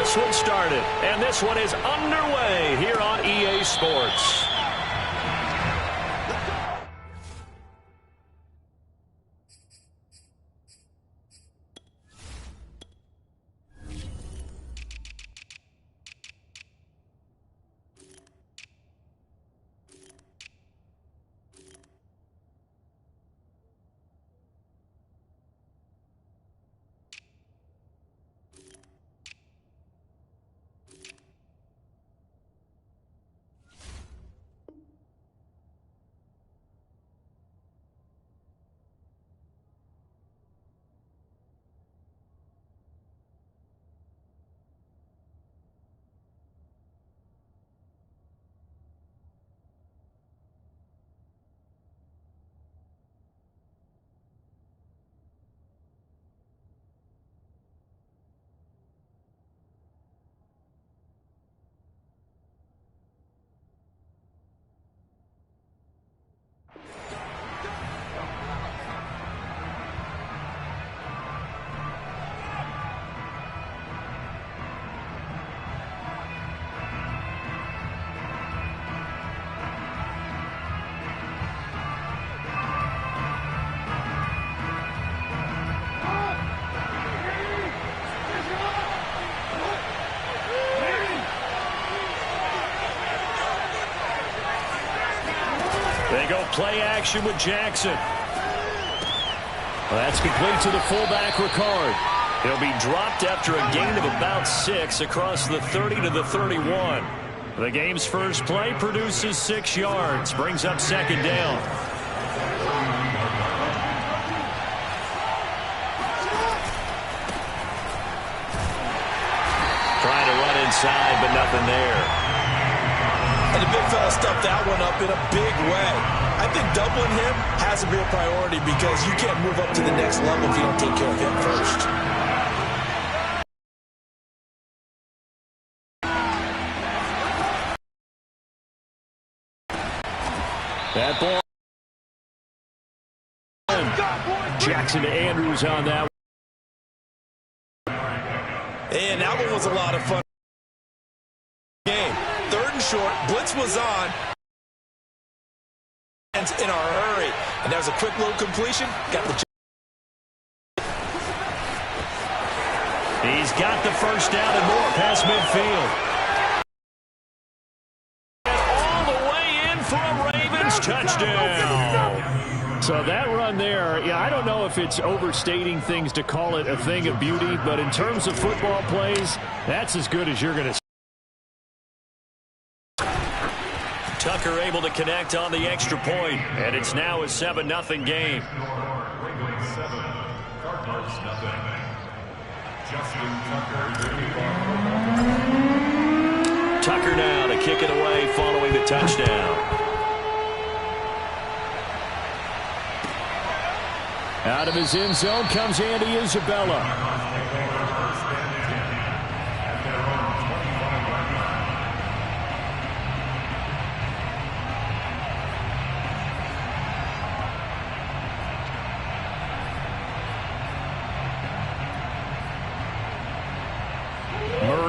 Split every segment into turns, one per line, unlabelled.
this one started. And this one is underway here on EA Sports. They go play action with Jackson. Well, that's complete to the fullback, Ricard. He'll be dropped after a gain of about 6 across the 30 to the 31. The game's first play produces 6 yards, brings up second down. Trying to run inside, but nothing there.
And the big fella stuffed that one up in a big way. I think doubling him has to be a priority because you can't move up to the next level if you don't take care of him first.
That ball. Jackson to Andrews on that one.
And that one was a lot of fun. Game. Third and short. Blitz was on. In a hurry. And that was a quick little completion. Got the.
He's got the first down and more past midfield. And all the way in for a Ravens touchdown. So that run there, yeah, I don't know if it's overstating things to call it a thing of beauty, but in terms of football plays, that's as good as you're going to see. Tucker able to connect on the extra point, and it's now a 7-0 game. Tucker now to kick it away following the touchdown. Out of his end zone comes Andy Isabella.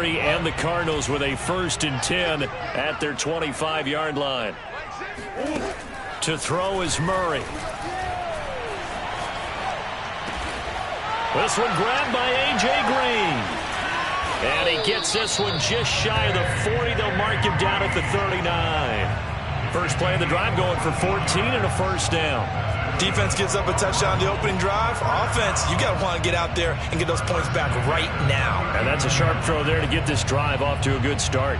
And the Cardinals with a 1st and 10 at their 25-yard line. To throw is Murray. This one grabbed by A.J. Green. And he gets this one just shy of the 40. They'll mark him down at the 39. First play of the drive going for 14 and a first down.
Defense gives up a touchdown the opening drive. Offense, you got to want to get out there and get those points back right now.
And that's a sharp throw there to get this drive off to a good start.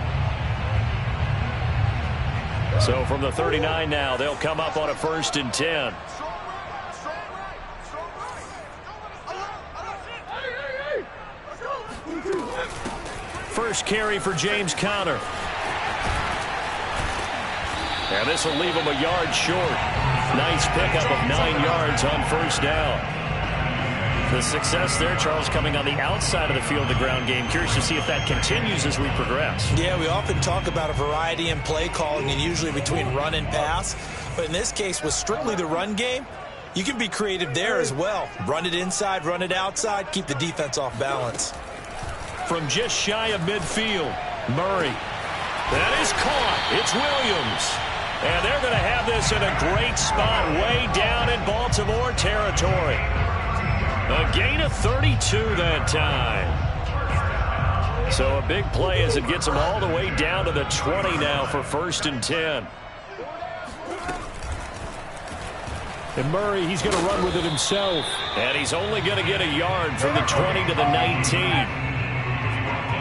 So from the 39 now, they'll come up on a 1st and 10. First carry for James Conner. And this will leave him a yard short. Nice pickup of 9 yards on first down. The success there, Charles, coming on the outside of the field, the ground game. Curious to see if that continues as we progress.
Yeah, we often talk about a variety in play calling and usually between run and pass. But in this case, with strictly the run game, you can be creative there as well. Run it inside, run it outside, keep the defense off balance.
from just shy of midfield. Murray. That is caught. It's Williams. And they're going to have this in a great spot way down in Baltimore territory. A gain of 32 that time. So a big play as it gets them all the way down to the 20 now for 1st and 10. And Murray, he's going to run with it himself. And he's only going to get a yard from the 20 to the 19.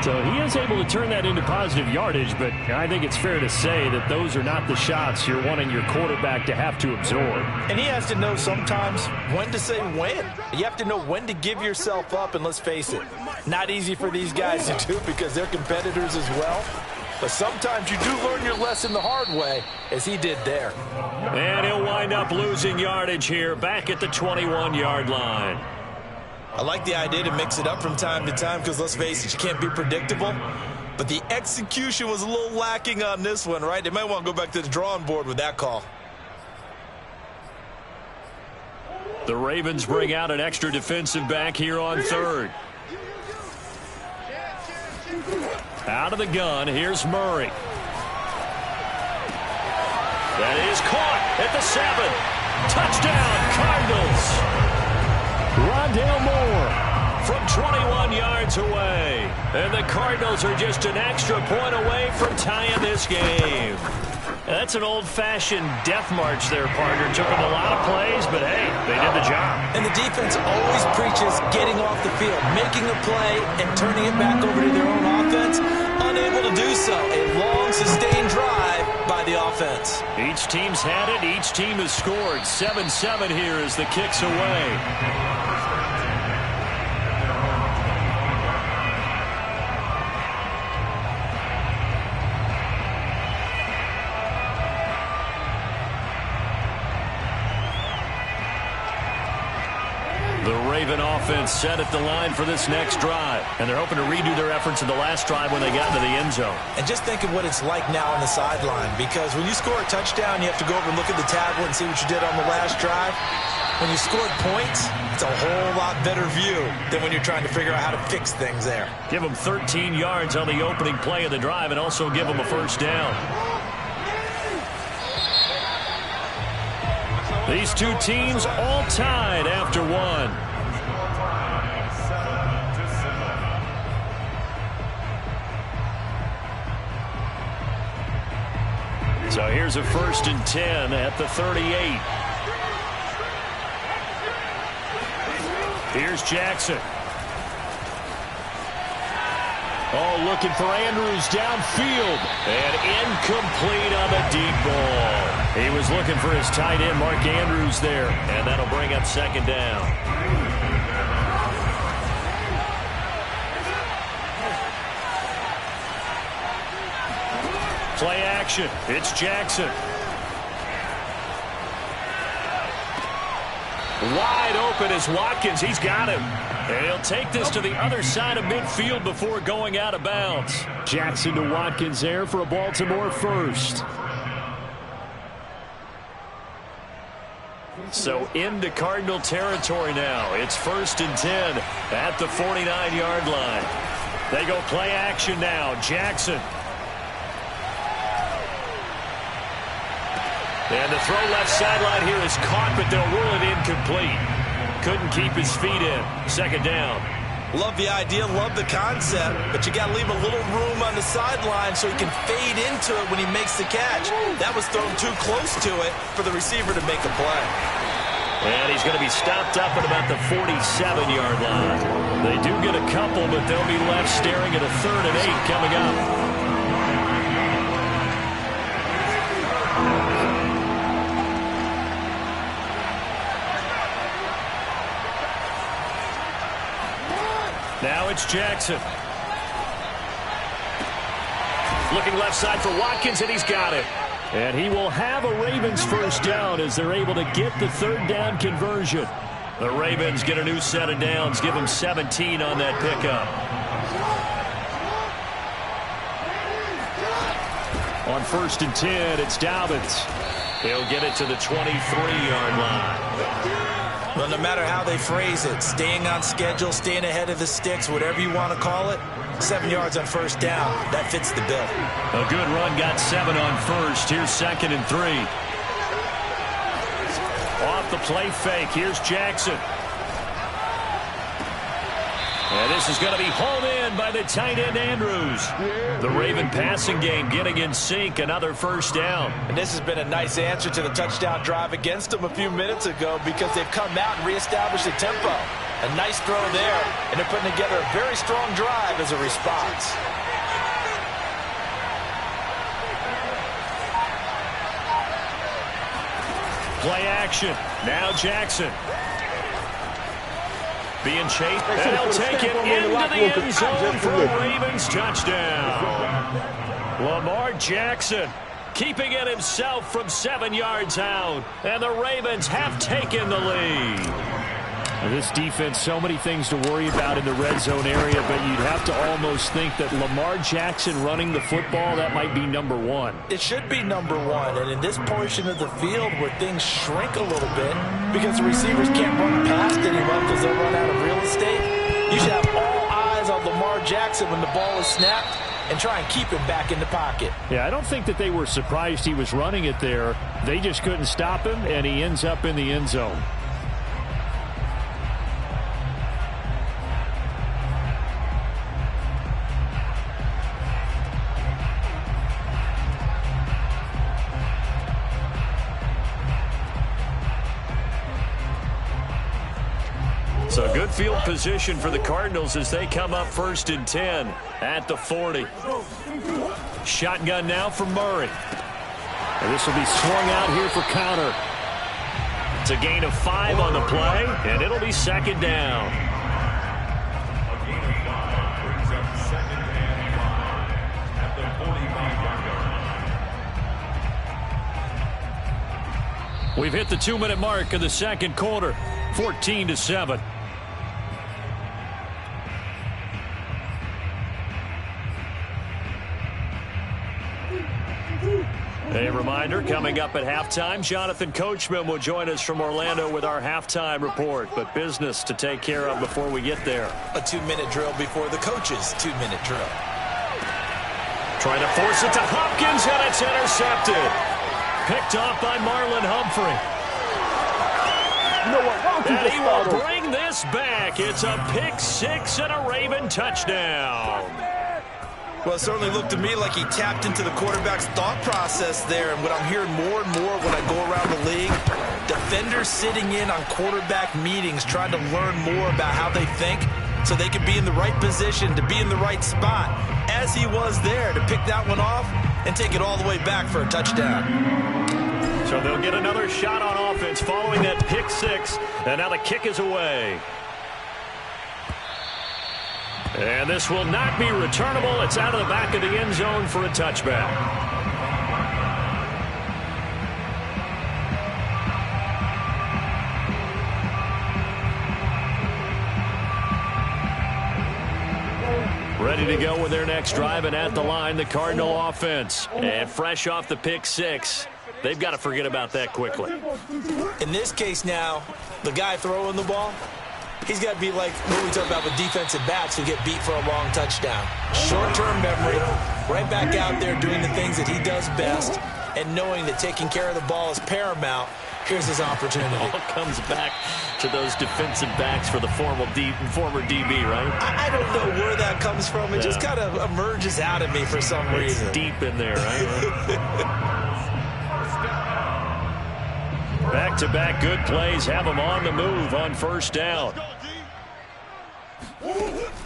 So he is able to turn that into positive yardage, but I think it's fair to say that those are not the shots you're wanting your quarterback to have to absorb.
And he has to know sometimes when to say when. You have to know when to give yourself up, and let's face it, not easy for these guys to do because they're competitors as well. But sometimes you do learn your lesson the hard way, as he did there.
And he'll wind up losing yardage here back at the 21-yard line.
I like the idea to mix it up from time to time because, let's face it, you can't be predictable. But the execution was a little lacking on this one, right? They might want to go back to the drawing board with that call.
The Ravens bring out an extra defensive back here on 3rd. Out of the gun, here's Murray. That is caught at the 7. Touchdown, Cardinals. Rondale Moore from 21 yards away. And the Cardinals are just an extra point away from tying this game. That's an old-fashioned death march there, partner. Took them a lot of plays, but hey, they did the job.
And the defense always preaches getting off the field, making a play, and turning it back over to their own offense. Unable to do so. A long, sustained drive by the offense.
Each team's had it. Each team has scored. 7-7 here as the kick's away. The Raven offense set at the line for this next drive. And they're hoping to redo their efforts in the last drive when they got into the end zone.
And just think of what it's like now on the sideline. Because when you score a touchdown, you have to go over and look at the tablet and see what you did on the last drive. When you scored points, it's a whole lot better view than when you're trying to figure out how to fix things there.
Give them 13 yards on the opening play of the drive and also give them a first down. These two teams all tied after one. So here's a 1st and 10 at the 38. Here's Jackson. Oh, looking for Andrews downfield. And incomplete on the deep ball. He was looking for his tight end, Mark Andrews, there. And that'll bring up 2nd down. Play action. It's Jackson. Wide open is Watkins. He's got him. And he'll take this to the other side of midfield before going out of bounds. Jackson to Watkins there for a Baltimore first. So into Cardinal territory now. It's 1st and 10 at the 49-yard line. They go play action now. Jackson. And the throw left sideline here is caught, but they'll rule it incomplete. Couldn't keep his feet in. 2nd down.
Love the idea, love the concept, but you got to leave a little room on the sideline so he can fade into it when he makes the catch. That was thrown too close to it for the receiver to make a play.
And he's going to be stopped up at about the 47-yard line. They do get a couple, but they'll be left staring at a 3rd and 8 coming up. Now it's Jackson. Looking left side for Watkins, and he's got it. And he will have a Ravens first down as they're able to get the 3rd down conversion. The Ravens get a new set of downs, give them 17 on that pickup. On 1st and 10, it's Dobbins. He'll get it to the 23-yard line.
Well, no matter how they phrase it, staying on schedule, staying ahead of the sticks, whatever you want to call it, 7 yards on first down, that fits the bill.
A good run, got 7 on first. Here's 2nd and 3. Off the play fake, here's Jackson. And this is going to be hauled in by the tight end, Andrews. The Raven passing game getting in sync, another first down.
And this has been a nice answer to the touchdown drive against them a few minutes ago because they've come out and reestablished the tempo. A nice throw there, and they're putting together a very strong drive as a response.
Play action. Now Jackson. Being chased, and he'll take it into the end zone for a Ravens touchdown. Lamar Jackson keeping it himself from 7 yards out, and the Ravens have taken the lead. This defense, so many things to worry about in the red zone area, but you'd have to almost think that Lamar Jackson running the football, that might be number one.
It should be number one, and in this portion of the field where things shrink a little bit because the receivers can't run past anyone because they'll run out of real estate, you should have all eyes on Lamar Jackson when the ball is snapped and try and keep him back in the pocket.
Yeah, I don't think that they were surprised he was running it there. They just couldn't stop him, and he ends up in the end zone. So good field position for the Cardinals as they come up 1st and 10 at the 40. Shotgun now for Murray. And this will be swung out here for counter. It's a gain of 5 on the play, and it'll be 2nd down. We've hit the 2-minute mark of the second quarter, 14-7. A reminder, coming up at halftime, Jonathan Coachman will join us from Orlando with our halftime report, but business to take care of before we get there.
A 2-minute drill before the coach's 2-minute drill.
Trying to force it to Hopkins, and it's intercepted. Picked off by Marlon Humphrey.
You know what? Why don't you
And
just
he will bring this back. It's a pick 6 and a Raven touchdown.
Well, it certainly looked to me like he tapped into the quarterback's thought process there. And what I'm hearing more and more when I go around the league, defenders sitting in on quarterback meetings trying to learn more about how they think so they can be in the right position to be in the right spot, as he was there to pick that one off and take it all the way back for a touchdown.
So they'll get another shot on offense following that pick 6, and now the kick is away. And this will not be returnable. It's out of the back of the end zone for a touchback. Ready to go with their next drive, and at the line, the Cardinal offense. And fresh off the pick 6, they've got to forget about that quickly.
In this case now, the guy throwing the ball, he's got to be like what we talk about with defensive backs who get beat for a long touchdown. Short-term memory, right back out there doing the things that he does best, and knowing that taking care of the ball is paramount. Here's his opportunity.
It all comes back to those defensive backs for the former DB, right?
I don't know where that comes from. It just kind of emerges out of me for some reason.
It's deep in there, right? Back-to-back good plays have them on the move on first down.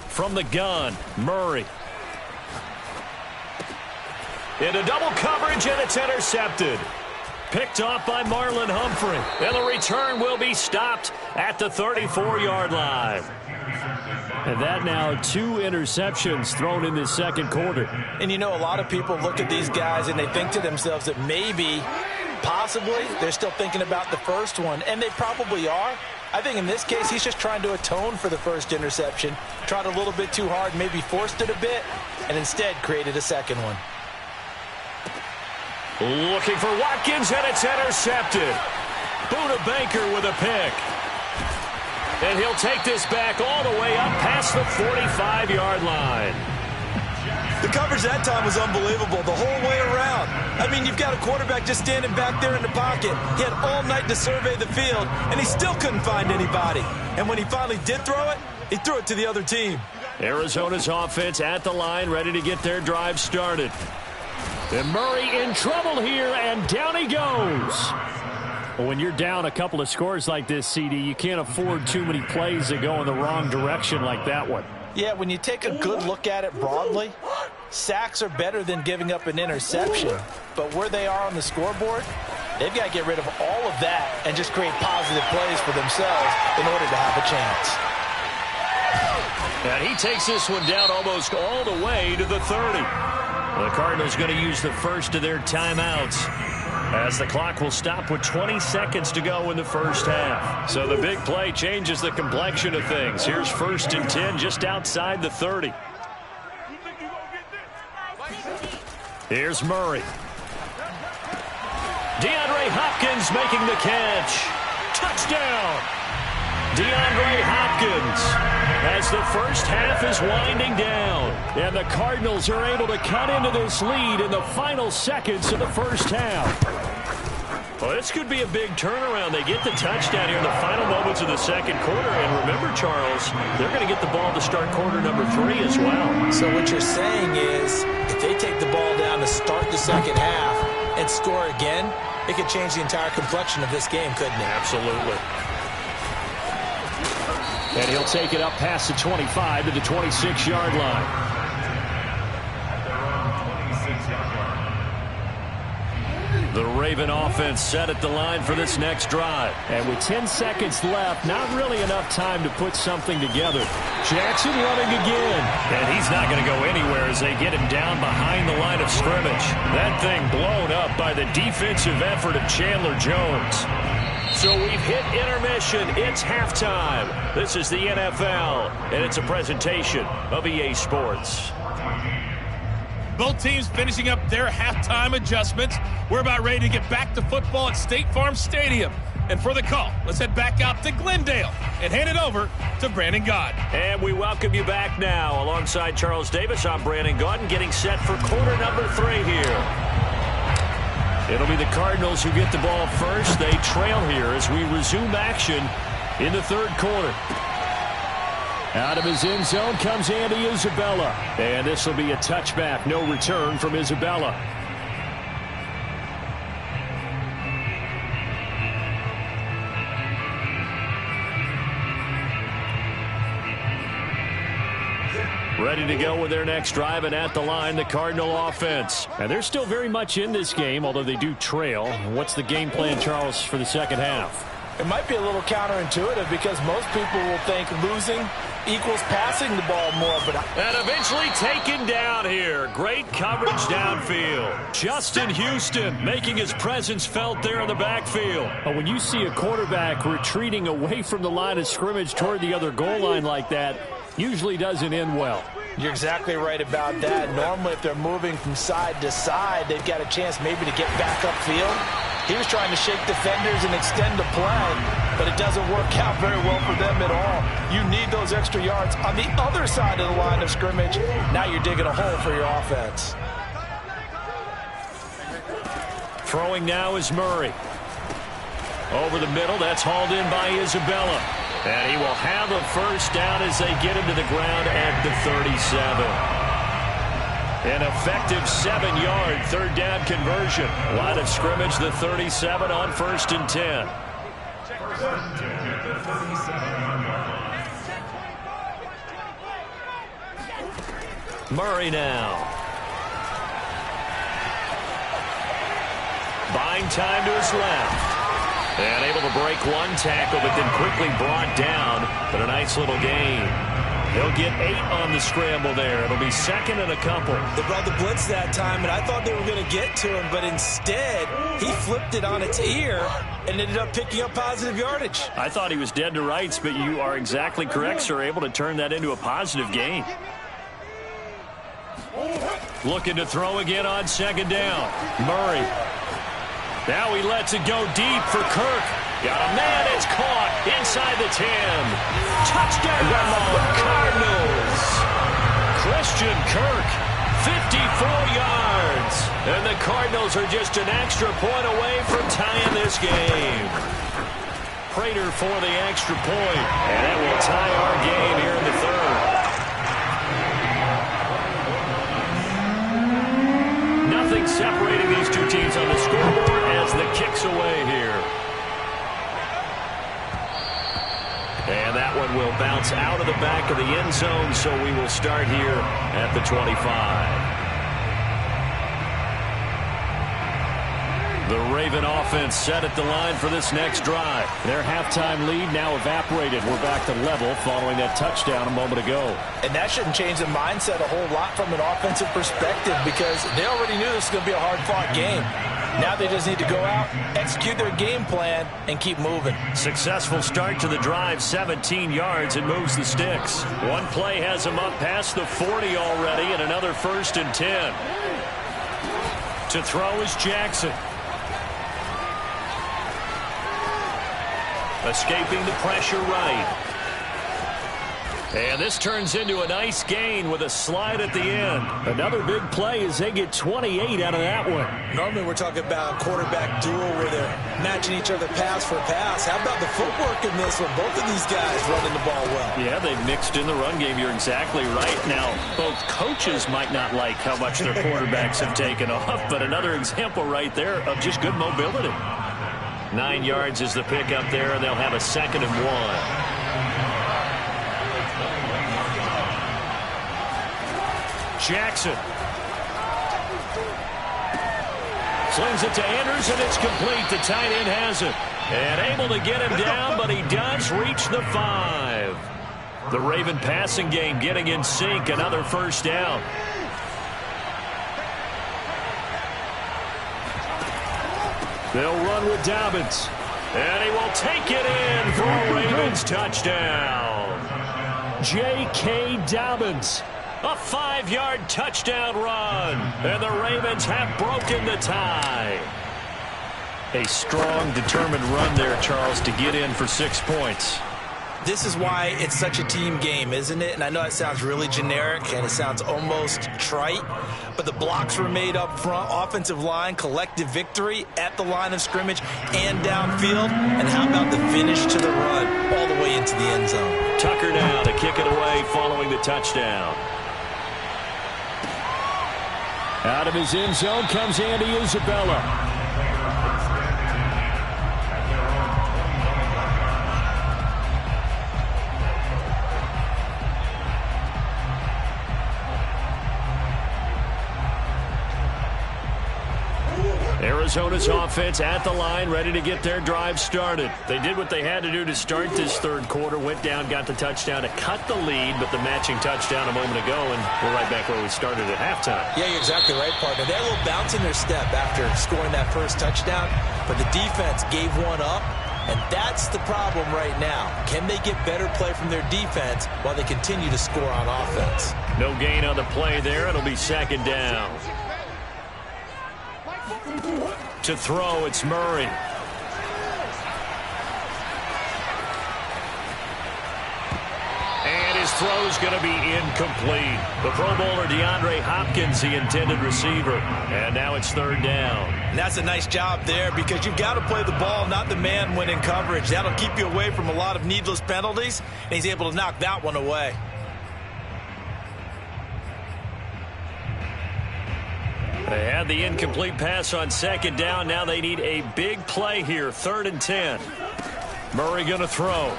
From the gun, Murray. Into double coverage, and it's intercepted. Picked off by Marlon Humphrey. And the return will be stopped at the 34-yard line. And that now 2 interceptions thrown in this second quarter.
And you know, a lot of people look at these guys and they think to themselves that maybe, possibly, they're still thinking about the first one. And they probably are. I think in this case, he's just trying to atone for the first interception. Tried a little bit too hard, maybe forced it a bit, and instead created a second one.
Looking for Watkins, and it's intercepted. Buda Baker with a pick. And he'll take this back all the way up past the 45-yard line.
The coverage that time was unbelievable the whole way around. I mean, you've got a quarterback just standing back there in the pocket. He had all night to survey the field, and he still couldn't find anybody. And when he finally did throw it, he threw it to the other team.
Arizona's offense at the line, ready to get their drive started. And Murray in trouble here, and down he goes. Well, when you're down a couple of scores like this, CD, you can't afford too many plays that go in the wrong direction like that one.
Yeah, when you take a good look at it broadly, sacks are better than giving up an interception. But where they are on the scoreboard, they've got to get rid of all of that and just create positive plays for themselves in order to have a chance.
And he takes this one down almost all the way to the 30. The Cardinals going to use the first of their timeouts, as the clock will stop with 20 seconds to go in the first half. So the big play changes the complexion of things. Here's 1st and 10 just outside the 30. Here's Murray. DeAndre Hopkins making the catch. Touchdown! DeAndre Hopkins, as the first half is winding down. And the Cardinals are able to cut into this lead in the final seconds of the first half. Well, this could be a big turnaround. They get the touchdown here in the final moments of the second quarter. And remember, Charles, they're going to get the ball to start quarter number 3 as well.
So what you're saying is, if they take the ball down to start the second half and score again, it could change the entire complexion of this game, couldn't it?
Absolutely. And he'll take it up past the 25 to the 26-yard line. The Raven offense set at the line for this next drive. And with 10 seconds left, not really enough time to put something together. Jackson running again. And he's not going to go anywhere as they get him down behind the line of scrimmage. That thing blown up by the defensive effort of Chandler Jones. So we've hit intermission. It's halftime. This is the NFL, and it's a presentation of EA Sports.
Both teams finishing up their halftime adjustments. We're about ready to get back to football at State Farm Stadium. And for the call, let's head back out to Glendale and hand it over to Brandon Gaudin.
And we welcome you back now. Alongside Charles Davis, I'm Brandon Gaudin, getting set for quarter number 3 here. It'll be the Cardinals who get the ball first. They trail here as we resume action in the third quarter. Out of his end zone comes Andy Isabella. And this will be a touchback. No return from Isabella. Ready to go with their next drive, and at the line, the Cardinal offense. And they're still very much in this game, although they do trail. What's the game plan, Charles, for the second half?
It might be a little counterintuitive because most people will think losing equals passing the ball more.
And eventually taken down here. Great coverage downfield. Justin Houston making his presence felt there in the backfield. But when you see a quarterback retreating away from the line of scrimmage toward the other goal line like that, usually doesn't end well.
You're exactly right about that. Normally, if they're moving from side to side, they've got a chance maybe to get back upfield. He was trying to shake defenders and extend the play, but it doesn't work out very well for them at all. You need those extra yards on the other side of the line of scrimmage. Now you're digging a hole for your offense.
Throwing now is Murray. Over the middle, that's hauled in by Isabella. And he will have a first down as they get him to the ground at the 37. An effective 7-yard third down conversion. Line of scrimmage, the 37 on 1st and 10. Murray now. Buying time to his left. And able to break one tackle, but then quickly brought down. But a nice little gain. He'll get 8 on the scramble there. It'll be second and a couple.
They brought the blitz that time, and I thought they were going to get to him, but instead, he flipped it on its ear and ended up picking up positive yardage.
I thought he was dead to rights, but you are exactly correct, sir. Able to turn that into a positive gain. Looking to throw again on second down. Murray. Now he lets it go deep for Kirk. Got a man, it's caught inside the 10. Touchdown, Cardinals. Christian Kirk, 54 yards. And the Cardinals are just an extra point away from tying this game. Prater for the extra point. And it will tie our game here in the third. Nothing separating these two teams on the scoreboard as the kick's away here. And that one will bounce out of the back of the end zone, so we will start here at the 25. The Raven offense set at the line for this next drive. Their halftime lead now evaporated. We're back to level following that touchdown a moment ago.
And that shouldn't change the mindset a whole lot from an offensive perspective because they already knew this was going to be a hard-fought game. Now they just need to go out, execute their game plan, and keep moving. Successful start to the drive, 17 yards, and moves the sticks.
One play has them up past the 40 already, and another 1st and 10. To throw is Jackson. Escaping the pressure right. And this turns into a nice gain with a slide at the end. Another big play as they get 28 out of that one.
Normally we're talking about a quarterback duel where they're matching each other pass for pass. How about the footwork in this one? Both of these guys running the ball well.
Yeah, they've mixed in the run game. You're exactly right. Now, both coaches might not like how much their quarterbacks have taken off, but another example right there of just good mobility. 9 yards is the pickup there, and they'll have a 2nd and 1. Jackson. Slings it to Andrews, and it's complete. The tight end has it. And able to get him down, but he does reach the 5. The Raven passing game getting in sync. Another 1st down. They'll run with Dobbins. And he will take it in for a Ravens touchdown. J.K. Dobbins. A 5-yard touchdown run. And the Ravens have broken the tie. A strong, determined run there, Charles, to get in for 6 points.
This is why it's such a team game, isn't it? And I know it sounds really generic and it sounds almost trite, but the blocks were made up front, offensive line, collective victory at the line of scrimmage and downfield. And how about the finish to the run all the way into the end zone?
Tucker now to kick it away following the touchdown. Out of his end zone comes Andy Isabella. Arizona's offense at the line, ready to get their drive started. They did what they had to do to start this third quarter, went down, got the touchdown to cut the lead, but the matching touchdown a moment ago, and we're right back where we started at halftime.
Yeah, you're exactly right, partner. They're a little bounce in their step after scoring that first touchdown, but the defense gave one up, and that's the problem right now. Can they get better play from their defense while they continue to score on offense?
No gain on the play there. It'll be 2nd down. To throw, it's Murray. And his throw's going to be incomplete. The Pro Bowler DeAndre Hopkins, the intended receiver. And now it's 3rd down.
And that's a nice job there because you've got to play the ball, not the man when in coverage. That'll keep you away from a lot of needless penalties, and he's able to knock that one away.
They had the incomplete pass on 2nd down. Now they need a big play here. 3rd and 10. Murray going to throw.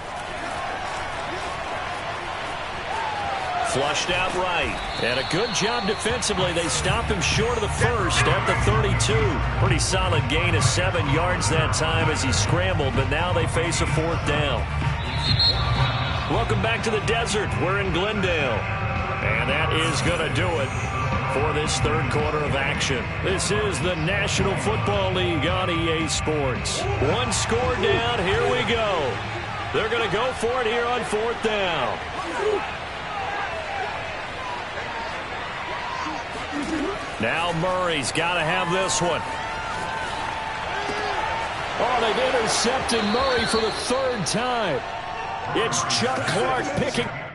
Flushed out right. And a good job defensively. They stop him short of the first at the 32. Pretty solid gain of 7 yards that time as he scrambled, but now they face a 4th down. Welcome back to the desert. We're in Glendale. And that is going to do it for this third quarter of action. This is the National Football League on EA Sports. One score down. Here we go. They're going to go for it here on 4th down. Now Murray's got to have this one. Oh, they've intercepted Murray for the third time. It's Chuck Clark picking.